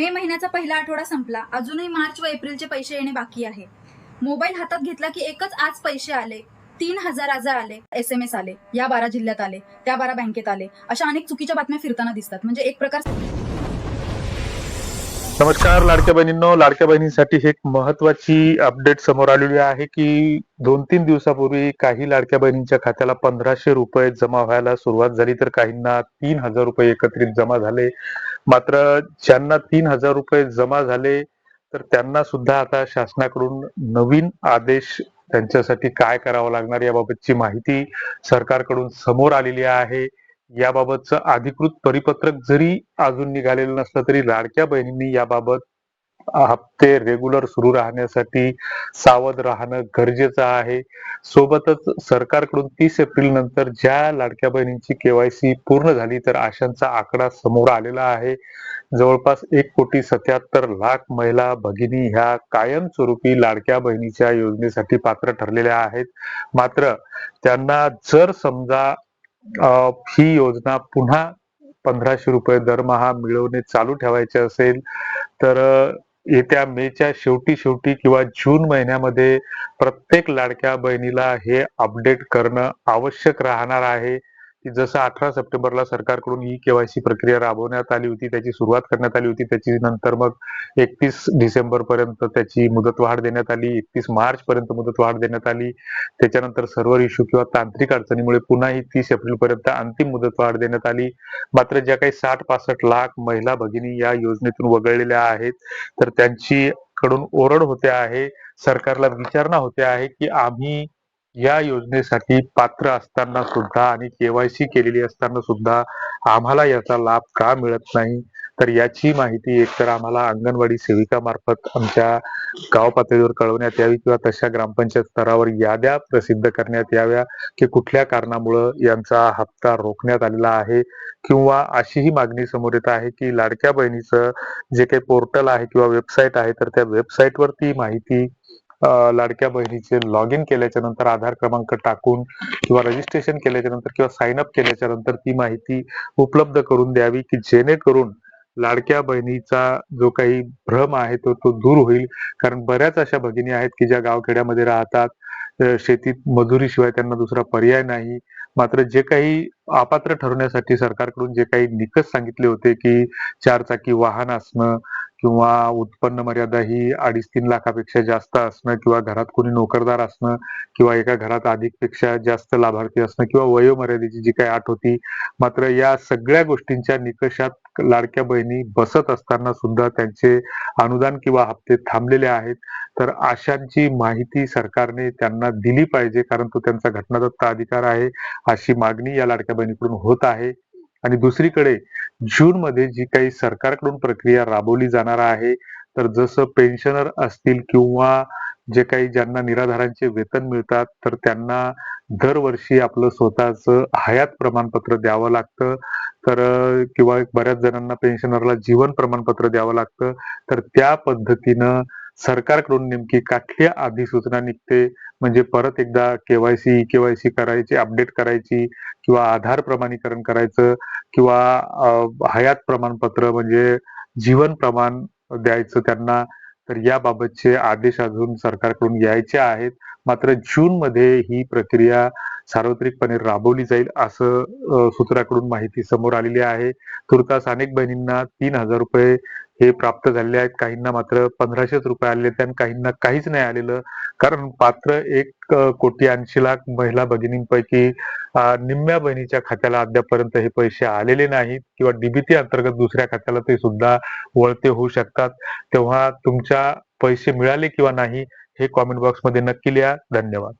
मे महिन्याचा पहिला आठवडा संपला, अजूनही मार्च व एप्रिलचे पैसे येणे बाकी आहे. मोबाईल हातात घेतला की एकच आज पैसे आले, 3,000 आज आले, SMS आले, या 12 जिल्ह्यात आले, त्या 12 बँकेत आले, अशा अनेक चुकीच्या बातम्या फिरताना दिसतात. म्हणजे एक प्रकार. नमस्कार लाडक्या बहिणींनो, लाडक्या बहिणींसाठी एक महत्वाची अपडेट समोर आलेली आहे की 2-3 दिवसापूर्वी काही लाडक्या बहिणींच्या खात्याला 1,500 रुपये जमा व्हायला सुरुवात झाली, तर काहींना 3,000 रुपये एकत्रित जमा झाले. मात्र ज्यांना 3,000 रुपये जमा झाले तर त्यांना सुद्धा आता शासनाकडून नवीन आदेश त्यांच्यासाठी काय करावं लागणार याबाबतची माहिती सरकारकडून समोर आलेली आहे. याबाबतचं अधिकृत परिपत्रक जरी अजून निघालेलं नसलं तरी लाडक्या बहिणींनी याबाबत हप्ते रेग्युलर सुरू राहण्यासाठी सावध राहणं गरजेचं आहे. सोबतच सरकारकडून 30 एप्रिल नंतर ज्या लाडक्या बहिणींची केवायसी पूर्ण झाली तर अशांचा आकडा समोर आलेला आहे. जवळपास 1,77,00,000 महिला भगिनी ह्या कायमस्वरूपी लाडक्या बहिणीच्या योजनेसाठी पात्र ठरलेल्या आहेत. मात्र त्यांना जर समजा ही योजना पुन्हा 1,500 रुपये दरमहा मिळवणे चालू ठेवायचे असेल तर येत्या मेच्या शेवटी किंवा जून महिन्यामध्ये प्रत्येक लाडक्या बहिणीला हे अपडेट करणं आवश्यक राहणार आहे. की जसं 18 सप्टेंबरला सरकारकडून ई केवायसी प्रक्रिया राबवण्यात आली होती, त्याची सुरुवात करण्यात आली होती, त्याची नंतर मग 31 डिसेंबर पर्यंत त्याची मुदतवाढ देण्यात आली, 31 मार्च पर्यंत मुदतवाढ देण्यात आली. त्याच्यानंतर सर्व्हर इश्यू किंवा तांत्रिक अडचणीमुळे पुन्हा ही 30 एप्रिल पर्यंत अंतिम मुदतवाढ देण्यात आली. मात्र ज्या काही 60-65 लाख महिला भगिनी या योजनेतून वगळलेल्या आहेत तर त्यांची कडून ओरड होते आहे, सरकारला विचारणा होते आहे की आम्ही या योजनेसाठी पात्र असताना सुद्धा आणि केवायसी केलेली असताना सुद्धा आम्हाला याचा लाभ का मिळत नाही. तर याची माहिती एकतर आम्हाला अंगणवाडी सेविका मार्फत आमच्या गाव पातळीवर कळवण्यात यावी किंवा तशा ग्रामपंचायत स्तरावर याद्या प्रसिद्ध करण्यात याव्या की कुठल्या कारणामुळे यांचा हप्ता रोखण्यात आलेला आहे. किंवा अशीही मागणी समोर येत आहे की लाडक्या बहिणीचं जे काही पोर्टल आहे किंवा वेबसाईट आहे तर त्या वेबसाईटवर ती माहिती लाडक्या बहिणीचे लॉग इन केल्याच्या नंतर आधार क्रमांक टाकून किंवा रजिस्ट्रेशन केल्याच्या नंतर किंवा साइन अप केल्याच्या नंतर ती माहिती उपलब्ध करून द्यावी की जेणेकरून लाडक्या बहिणीचा जो काही भ्रम आहे तो दूर होईल. कारण बऱ्याच अशा भगिनी आहेत की ज्या गावखेड्यामध्ये राहतात, शेतीत मजुरीशिवाय त्यांना दुसरा पर्याय नाही. मात्र जे काही अपात्र ठरवण्यासाठी सरकारकडून जे काही निकष सांगितले होते की 4 चाकी वाहन असणं किंवा उत्पन्न मर्यादा ही 2.5-3 लाखापेक्षा जास्त असणं किंवा घरात कोणी नोकरदार असणं किंवा एका घरात अधिकपेक्षा जास्त लाभार्थी असणं किंवा वयोमर्यादेची जी काही अट होती, मात्र या सगळ्या गोष्टींच्या निकषात लाडक्या बहिणी बसत असताना सुद्धा त्यांचे अनुदान किंवा हप्ते थांबलेले आहेत. तर अशांची माहिती सरकारने त्यांना दिली पाहिजे, कारण तो त्यांचा घटनादत्त अधिकार आहे. अशी मागणी या लाडक्या बहिणीकडून होत आहे. आणि दुसरीकडे जून मध्ये जी काही सरकारकडून प्रक्रिया राबवली जाणार आहे तर जसं पेन्शनर असतील किंवा जे काही ज्यांना निराधारांचे वेतन मिळतात तर त्यांना दरवर्षी आपलं स्वतःचं हयात प्रमाणपत्र द्यावं लागतं. तर किंवा बऱ्याच जणांना पेन्शनरला जीवन प्रमाणपत्र द्यावं लागतं. तर त्या पद्धतीनं सरकारकडून नेमकी कुठली अधिसूचना निघते, म्हणजे परत एकदा केवायसी करायची, अपडेट करायची किंवा आधार प्रमाणीकरण करायचं किंवा हयात प्रमाणपत्र म्हणजे जीवन प्रमाण द्यायचं त्यांना. तर याबाबतचे आदेश अजून सरकारकडून यायचे आहेत. मात्र जून मध्ये ही प्रक्रिया सार्वत्रिकपणे राबवली जाईल असं सूत्राकडून माहिती समोर आलेली आहे. तुर्तास अनेक बहिणींना 3,000 रुपये हे प्राप्त झालेले आहेत, काहींना मात्र 1,500 रुपये आलेले आहेत आणि काहींना काहीच नाही आलेलं. कारण पात्र 1,80,00,000 महिला भगिनींपैकी निम्म्या बहिणीच्या खात्याला अद्यापर्यंत हे पैसे आलेले नाहीत किंवा डीबीटी अंतर्गत दुसऱ्या खात्याला ते सुद्धा वळते होऊ शकतात. तेव्हा तुमच्या पैसे मिळाले किंवा नाही हे कॉमेंट बॉक्समध्ये नक्की लिहा. धन्यवाद.